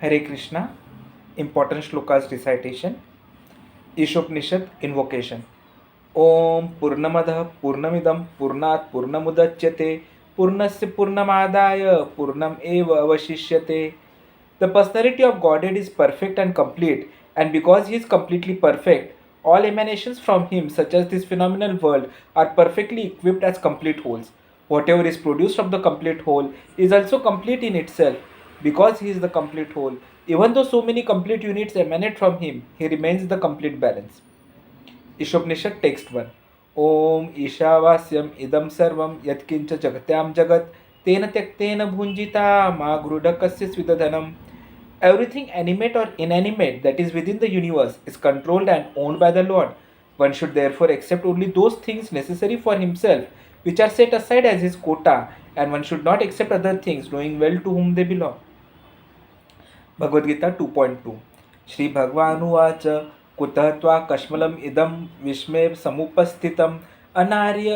Hare Krishna. Important shlokas recitation. Ishopnishad invocation. Om Purnamadah Purnamidam Purnat Purnamudachyate Purnasya Purnamadaya Purnam Eva Avashishyate. The personality of Godhead is perfect and complete, and because He is completely perfect, all emanations from Him, such as this phenomenal world, are perfectly equipped as complete wholes. Whatever is produced from the complete whole is also complete in itself. Because He is the complete whole, even though so many complete units emanate from Him, He remains the complete balance. Ishopanishad text one. ओम ईशावास्यम इदम सर्वम यत्किंच जगत्याम जगत तेन त्यक्तेन भुंजिता मा गृढकस्य स्विदधनम. Everything animate or inanimate that is within the universe is controlled and owned by the Lord. One should therefore accept only those things necessary for himself, which are set aside as his quota, and one should not accept other things, knowing well to whom they belong. Bhagavad Gita 2.2. Shri Bhagavanuvaच कुतः त्वा कश्मलम् इदं विस्मये समुपस्थितम् अनार्य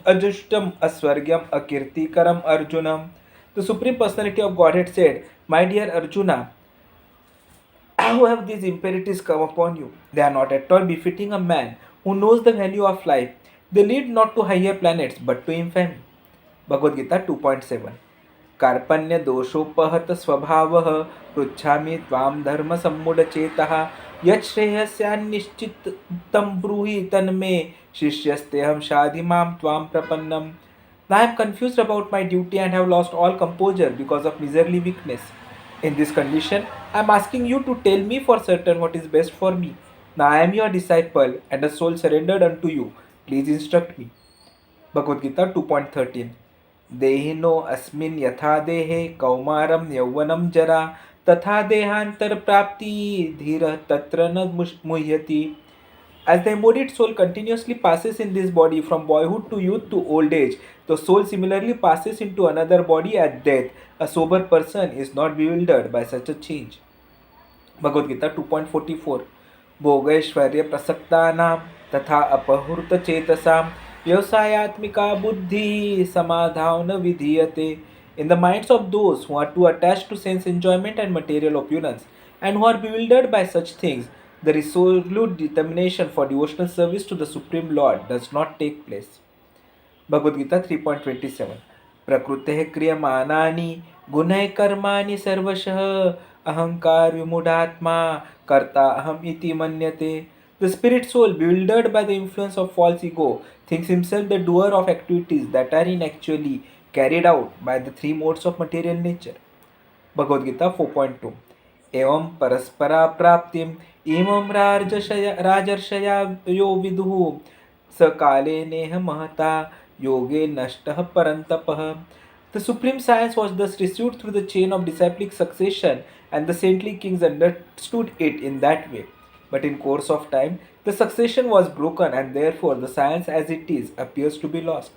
अजुष्टम अस्वर्ग्यम अकीर्तिकरम Arjunam. The Supreme Personality of Godhead said, "My dear Arjuna, how have these imperatives come upon you? They are not at all befitting a man who knows the value of life. They lead not to higher planets but to infamy." Bhagavad Gita 2.7. कार्पण्य दोषोपहत स्वभावः पृच्छामि त्वां धर्म सम्मूढचेतः यत् श्रेयस्यान्निश्चितं ब्रूहि तन्मे शिष्यस्तेऽहं शाधिमां त्वां प्रपन्नम्. Now I am confused about my duty and have lost all composure because of miserly weakness. In this condition, I am asking you to tell me for certain what is best for me. Now I am your disciple and a soul surrendered unto you. Please instruct me. Bhagavad Gita 2.13. देहिनो अस्मिन् यथा देहे कौमारं यौवनं जरा तथा देहांतर प्राप्ति धीरः तत्र न मुह्यति. As the embodied soul continuously passes in this body from boyhood to youth to old age, the soul similarly passes into another body at death. A sober person is not bewildered by such a change. Bhagavad Gita 2.44. भोगैश्वर्य प्रसक्तानां तथा अपहृत चेतसां व्यवसायात्मिका बुद्धि समाधान विधीयते. In the minds of those who are too attached to sense enjoyment and material opulence, and who are bewildered by such things, the resolute determination for devotional service to the Supreme Lord does not take place. Bhagavad Gita 3.27. प्रकृतेः क्रियमाणानि गुणैः कर्माणि सर्वशः अहंकार विमूढ़ात्मा कर्ता अहम इति मन्यते. The spirit soul, bewildered by the influence of false ego, thinks himself the doer of activities that are inactually carried out by the three modes of material nature. Bhagavad Gita 4.2. एवं परस्परा प्राप्तिम इमं राजर्षया यो विदुः सकाले नेह महता योगे नष्टः परन्तपः. The supreme science was thus received through the chain of disciplic succession, and the saintly kings understood it in that way. But in course of time, the succession was broken, and therefore the science as it is appears to be lost.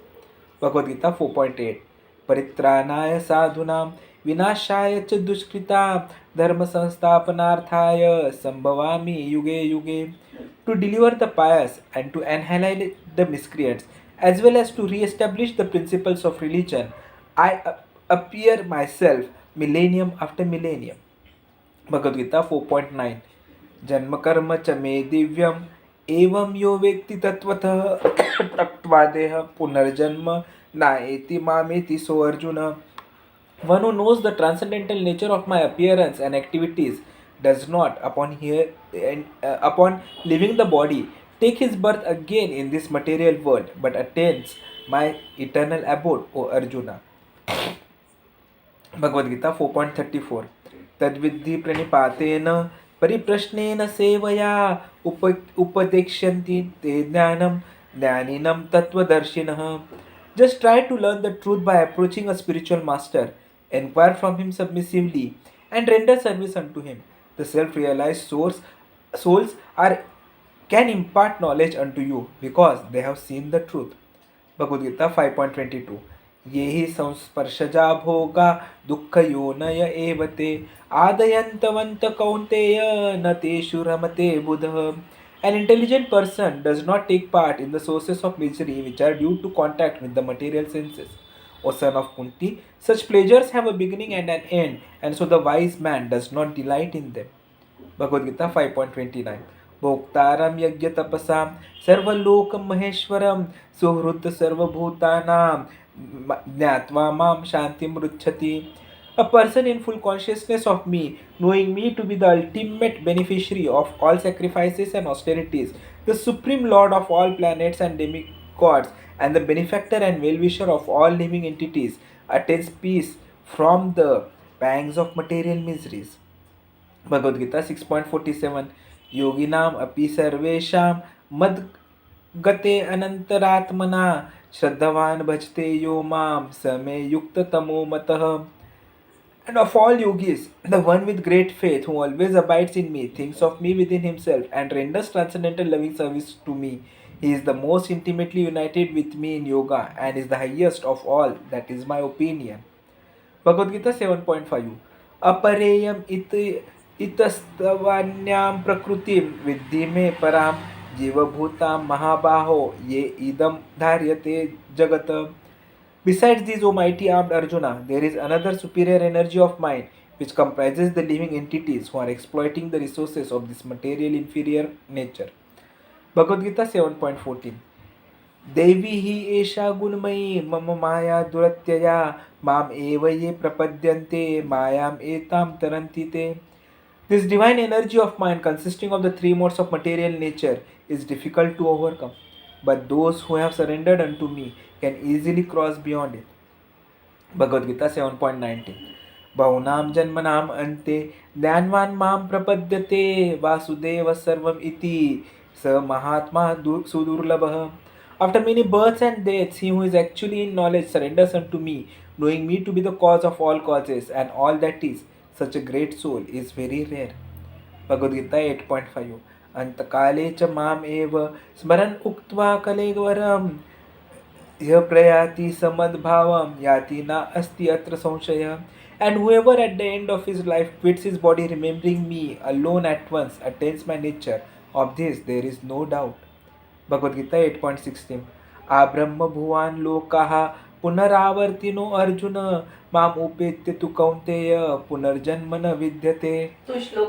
Bhagavad Gita 4.8. परित्राणाय साधूनां विनाशाय च दुष्कृतां धर्म संस्थापनार्थाय संभवामि युगे युगे. To deliver the pious and to annihilate the miscreants, as well as to re-establish the principles of religion, I appear myself millennium after millennium. Bhagavad Gita 4.9. जन्म कर्म च मे दिव्यम एवं यो वेत्ति तत्वतः त्यक्त्वा देह पुनर्जन्म नाएति मामेति सो Arjun. One who knows the transcendental nature of my appearance and activities does not, upon leaving the body, take his birth again in this material world, but attains my eternal abode, O Arjuna. Bhagavad Gita 4.34. तद्विद्धि प्रणिपातेन परिप्रश्नेन सेवया उपदेक्ष्यन्ति ते ज्ञानं ज्ञानिनं तत्त्वदर्शिनः. Just try to learn the truth by approaching a spiritual master. Inquire from him submissively and render service unto him. The self-realized souls can impart knowledge unto you because they have seen the truth. Bhagavad Gita 5.22. ये हि संस्पर्शजा भोगा दुःखयोनय एव ते आदयन्तवन्त कौन्तेय न तेषु रमते बुधः. An intelligent person does not take part in the sources of misery which are due to contact with the material senses. O son of Kunti. Such pleasures have a beginning and an end, and so the wise man does not delight in them. Bhagavad Gita 5.29. भोक्तारं यज्ञतपसां सर्वलोकं महेश्वरं सुहृत् सर्वभूतानां ज्ञात्वा मां शान्तिमृच्छति. A person in full consciousness of me, knowing me to be the ultimate beneficiary of all sacrifices and austerities, the supreme lord of all planets and demigods, and the benefactor and well-wisher of all living entities, attains peace from the pangs of material miseries. Bhagavad Gita 6.47. Yoginam api sarvesham mad gate anantaratmana shraddhavan bhajte yo mam same yukta tamo matah. And of all yogis, the one with great faith who always abides in me, thinks of me within himself, and renders transcendental loving service to me. He is the most intimately united with me in yoga and is the highest of all. That is my opinion. Bhagavad Gita 7.5. Apareyam itastavanyam prakrutim viddhi me param jivabhutam mahabaho ye idam dharyate jagata. Besides these, O mighty armed Arjuna, there is another superior energy of mind which comprises the living entities who are exploiting the resources of this material inferior nature. Bhagavad Gita 7.14. देवी ही एषा गुणमयी मम माया दुरत्यया माम एव ये प्रपद्यन्ते मायाम एताम तरन्ति ते. This divine energy of mind consisting of the three modes of material nature is difficult to overcome, but those who have surrendered unto me can easily cross beyond it. Bhagavad Gita 7.19. Bahunam janmanam ante dhyanvan mam prapadyate vasudeva sarvam iti sa mahatma sudurlabha. After many births and deaths, he who is actually in knowledge surrenders unto me, knowing me to be the cause of all causes and all that is. Such a great soul is very rare. Bhagavad Gita 8.5. Antakale cha mam eva smaran uktva kalevaram यह प्रयाति samadbhavam yati na asti atra samshaya. And whoever at the end of his life quits his body remembering me alone at once attains my nature. Of this there is no doubt. Bhagavad Gita 8.16. Abrahma bhuvan lokaha punaravartino arjuna mam upetya tu kaunteya punarjanmana vidyate.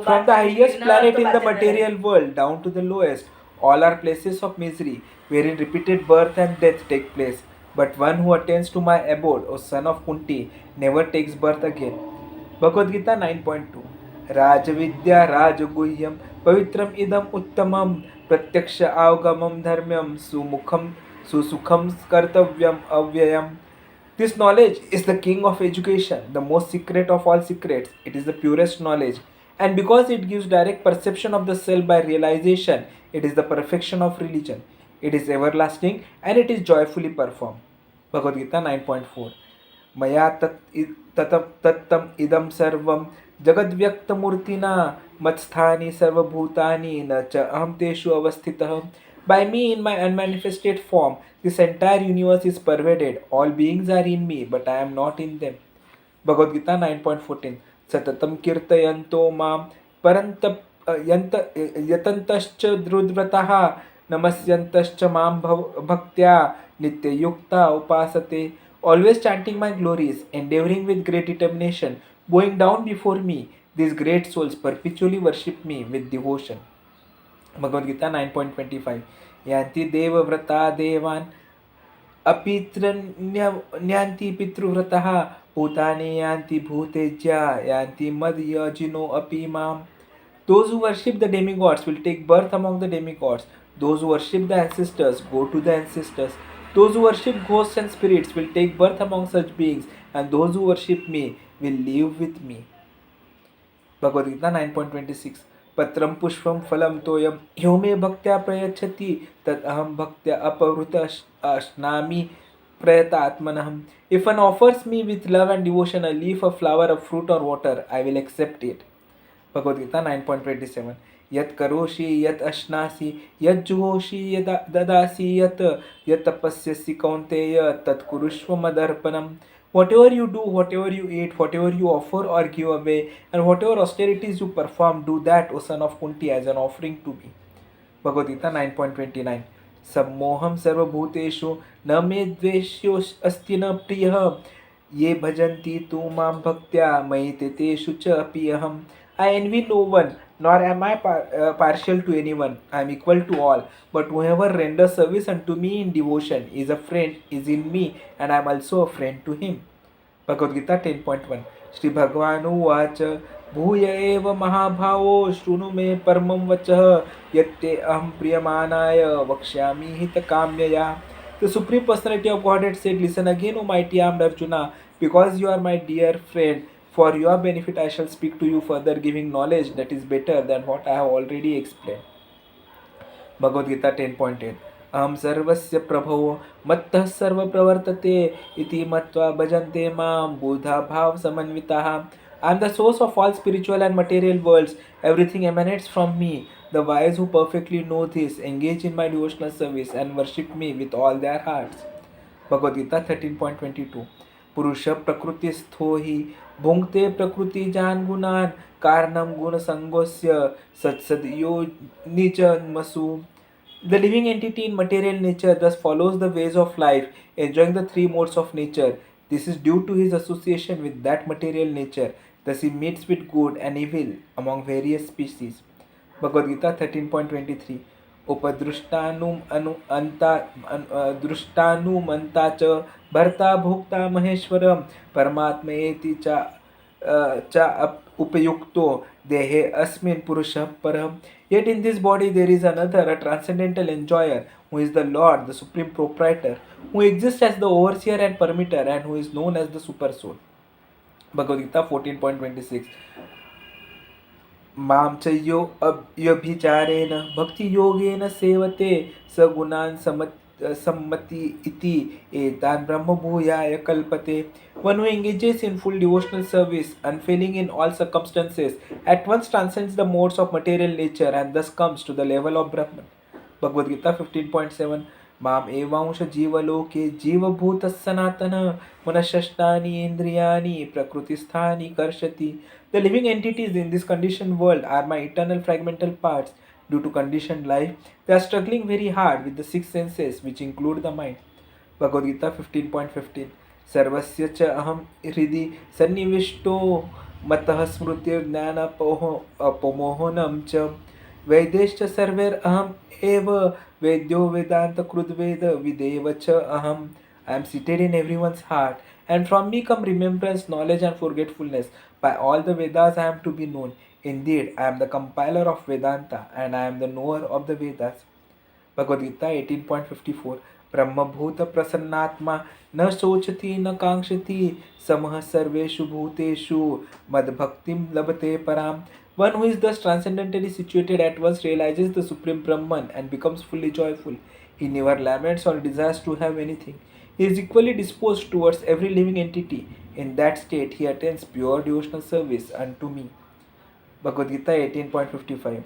From the highest planet in the material world down to the lowest, all are places of misery wherein repeated birth and death take place. But one who attains to my abode, O son of Kunti, never takes birth again. Bhagavad Gita 9.2. Rajavidya Rajaguhyam Pavitram Idam Uttamam Pratyaksha Avgamam Dharmyam Sumukham Susukham Kartavyam Avyayam. This knowledge is the king of education, the most secret of all secrets. It is the purest knowledge. And because it gives direct perception of the self by realization, it is the perfection of religion. It is everlasting and it is joyfully performed. Bhagavad Gita 9.4. Maya tattam idam sarvam jagadvyaktamurtina matsthani sarvabhutani na cha aham teshu avasthitah. By me in my unmanifested form, this entire universe is pervaded. All beings are in me, but I am not in them. Bhagavad Gita 9.14. Satatam kirtayanto mam parantap yatantascha drudvrataha namasyantascha mam bhaktya nityayukta upasate. Always chanting my glories, endeavoring with great determination, bowing down before me, these great souls perpetually worship me with devotion. Bhagavad Gita 9.25. Yanti deva vrata devan apitranyanti pitruvrataha bhutani yanti bhutejya yanti madhyajino apimam. Those who worship the demigods will take birth among the demigods. Those who worship the ancestors go to the ancestors. Those who worship ghosts and spirits will take birth among such beings, and those who worship me will live with me. Bhagavad Gita 9.26. Patram pushpam phalam toyam yome bhaktya prayachati tat aham bhaktya apavruta ashnami prayatatmanaham. If one offers me with love and devotion a leaf, a flower, a fruit or water, I will accept it. Bhagavad Gita 9.27. Yat karoshi yat ashnasi yat juhoshi yat dadasi yat tapasyasi kaunteya tat kurushva madarpanam. Whatever you do, whatever you eat, whatever you offer or give away, and whatever austerities you perform, do that, O son of Kunti, as an offering to me. Bhagavad Gita 9.29. सम्मोहं सर्वभूतेषु न मे द्वेष्योऽस्ति न प्रियः ये भजन्ति तु मां भक्त्या मयि ते तेषु च अपि अहम् I envy no one, nor am I partial to anyone. I am equal to all. But whoever renders service unto me in devotion is a friend, is in me, and I am also a friend to him. Bhagavad Gita 10.1 Shri भगवानुवाच भूय एव महाभावो शृणु मे परमं वचः यत्ते अहं प्रियमाणाय वक्ष्यामि हितकाम्यया. The Supreme Personality of Godhead said, listen again, O mighty armed Arjuna, because you are my dear friend. For your benefit I shall speak to you further, giving knowledge that is better than what I have already explained. Bhagavad Gita 10.8 अहं सर्वस्य प्रभो मत्तः सर्वप्रवर्तते इति मत्वा भजन्ते मां बुधा भाव समन्विताः. I am the source of all spiritual and material worlds. Everything emanates from me. The wise who perfectly know this engage in my devotional service and worship me with all their hearts. Bhagavad Gita 13.22 पुरुष प्रकृतिस्थो हि भुङ्क्ते प्रकृतिजान् गुणान् कारणं गुणसङ्गोऽस्य सत्सद्यो निजन्मसु. The living entity in material nature thus follows the ways of life, enjoying the three modes of nature. This is due to his association with that material nature. Thus he meets with good and evil among various species. Bhagavad Gita 13.23 उपदृष्टानुम अनु अंता दृष्टानुमंता च भर्ता भोक्ता महेश्वरम परमात्मेति उपयुक्तो देहे अस्मिन् पुरुषः परः. Yet in this body there is another, a transcendental enjoyer, who is the Lord, the supreme proprietor, who exists as the overseer and permitter, and who is known as the super soul. Bhagavad Gita 14.26 मां च यो व्यभिचारेण भक्तियोगेन सेवते सगुणान् सम्मति इति एतान् ब्रह्मभूयाय कल्पते. One who engages in full devotional service, unfailing in all circumstances, at once transcends the modes of material nature and thus comes to the level of Brahman. Bhagavad Gita 15.7 माम एवांश जीवलोके जीवभूतः सनातनः मनःषष्ठानि इन्द्रियाणि प्रकृतिस्थानि कर्षति. The living entities in this conditioned world are my eternal fragmental parts. Due to conditioned life, they are struggling very hard with the six senses, which include the mind. Bhagavad Gita 15.15 सर्वस्य च अहं हृदि सन्निविष्टो मतः स्मृतिर्ज्ञानपोहनं च वैदेश्च सर्वैरहम् एव वेद्यो वेदान्तकृद्वेद विदेव च अहम्. I am seated in everyone's heart, and from me come remembrance, knowledge, and forgetfulness. By all the Vedas I am to be known. Indeed, I am the compiler of Vedanta, and I am the knower of the Vedas. Bhagavad Gita 18.54 ब्रह्मभूत प्रसन्नात्मा न शोचति न कांक्षति समः सर्वेषु भूतेषु मद्भक्तिं लभते पराम. One who is thus transcendently situated at once realizes the Supreme Brahman and becomes fully joyful. He never laments or desires to have anything. He is equally disposed towards every living entity. In that state, he attains pure devotional service unto me. Bhagavad Gita 18.55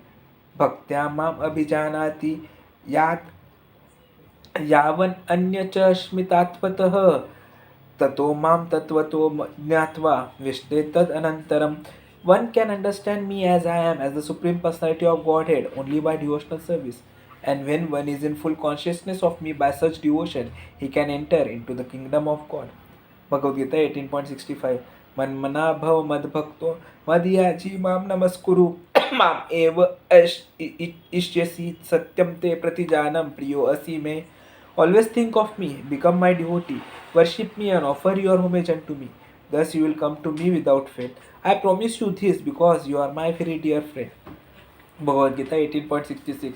Bhaktya mam abhijanati yat यावन अन्य च स्मितात्वतः ततो माम तत्वतो ज्ञात्वा विष्टे तद अनंतरम. One can understand me as I am, as the Supreme Personality of Godhead, only by devotional service. And when one is in full consciousness of me by such devotion, he can enter into the kingdom of God. Bhagavad Gita 18.65 मन्मना भव मद्भक्तो मदयाजी माम नमस्कुरु माम एव इष्यसि सत्यम ते प्रतिजानम प्रियो असि मे. Always think of me, become my devotee, worship me and offer your homage unto me. Thus you will come to me without fail. I promise you this because you are my very dear friend. Bhagavad Gita 18.66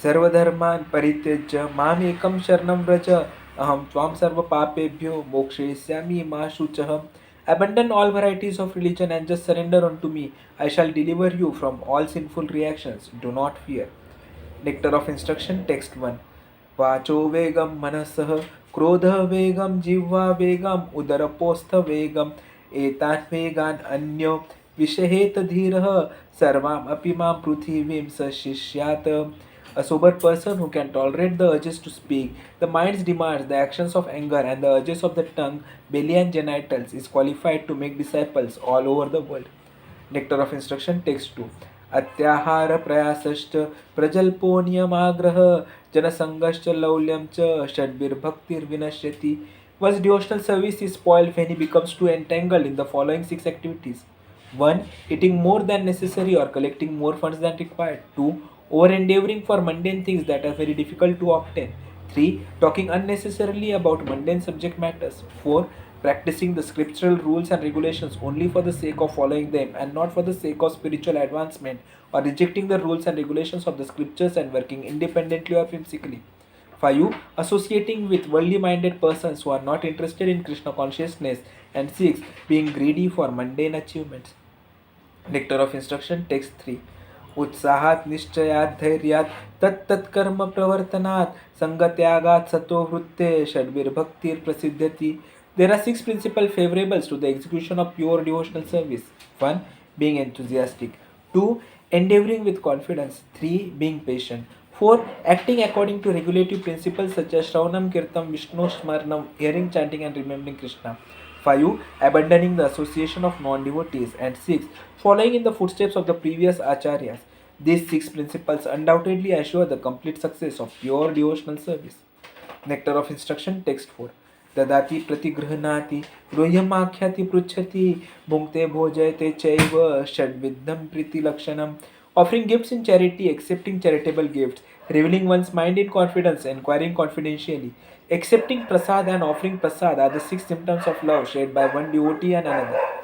सर्वधर्मान् परित्यज्य मामेकं शरणं व्रज अहं त्वां सर्वपापेभ्यो मोक्षयिष्यामि मा शुचः. Abandon all varieties of religion and just surrender unto me. I shall deliver you from all sinful reactions. Do not fear. Nectar of Instruction, Text 1. वाचो वेगं मनसः क्रोधः वेगं जिह्वा वेगं उदरपोस्थ वेगं एतान् वेगान् अन्यो विषहेत धीरः सर्वाम् अपि मां पृथिवीं सशिष्यात्. A sober person who can tolerate the urges to speak, the mind's demands, the actions of anger, and the urges of the tongue, belly, and genitals is qualified to make disciples all over the world. Nectar of Instruction, Text 2. अत्याहार प्रयासश्च प्रजल्पो नियमाग्रह जनसंघश्च लौल्यं च षड्भिर्भक्तिर्विनश्यति. One's devotional service is spoiled when he becomes too entangled in the following six activities. 1. Eating more than necessary or collecting more funds than required. 2. Over endeavoring for mundane things that are very difficult to obtain. 3. Talking unnecessarily about mundane subject matters. 4. Practicing the scriptural rules and regulations only for the sake of following them and not for the sake of spiritual advancement, or rejecting the rules and regulations of the scriptures and working independently or whimsically. 5. Associating with worldly minded persons who are not interested in Krishna consciousness. And 6. Being greedy for mundane achievements. Nectar of Instruction, Text 3. उत्साहात निश्चयात धैर्यात तत्तत्कर्म प्रवर्तनात संगत्यागात सतो वृत्ते षड्भिर्भक्तिर प्रसिद्ध्यति. There are six principal favorables to the execution of pure devotional service. 1. Being enthusiastic. 2. Endeavoring with confidence. 3. Being patient. 4. Acting according to regulative principles such as Shravanam, Kirtam, Vishnu, Smarnam, hearing, chanting, and remembering Krishna. 5. Abandoning the association of non-devotees. And 6. Following in the footsteps of the previous acharyas. These six principles undoubtedly assure the complete success of pure devotional service. Nectar of Instruction, Text 4. ददाति प्रतिगृह्णाति गृह्यमाख्याति पृच्छति भुङ्क्ते भोजयते चैव षड्विधं प्रीतिलक्षणम्. Offering gifts in charity, accepting charitable gifts, revealing one's mind in confidence, inquiring confidentially, accepting prasad and offering prasad are the six symptoms of love shared by one devotee and another.